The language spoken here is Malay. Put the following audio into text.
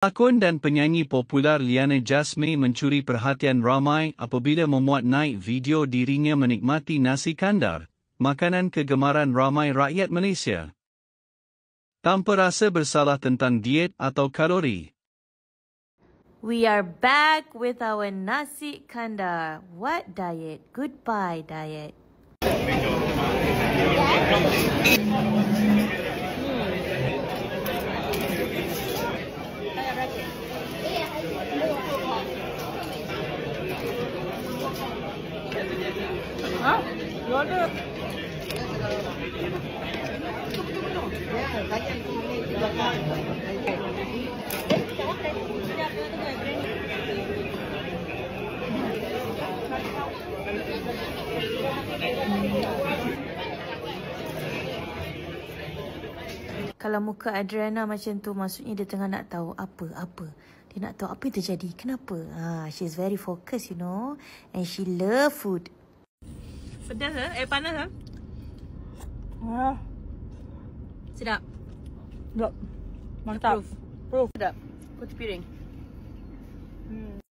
Pelakon dan penyanyi popular Liana Jasmine mencuri perhatian ramai apabila memuat naik video dirinya menikmati nasi kandar, makanan kegemaran ramai rakyat Malaysia. Tanpa rasa bersalah tentang diet atau kalori. We are back with our nasi kandar. What diet? Goodbye diet. Hah? You order? Kalau muka Adriana macam tu, maksudnya dia tengah nak tahu apa. Dia nak tahu apa yang terjadi. Kenapa? She's very focused, you know. And she love food. Pedas ke? Panas ke? Sedap. Sedap. Mantap. Proof. Sedap. Kutu piring.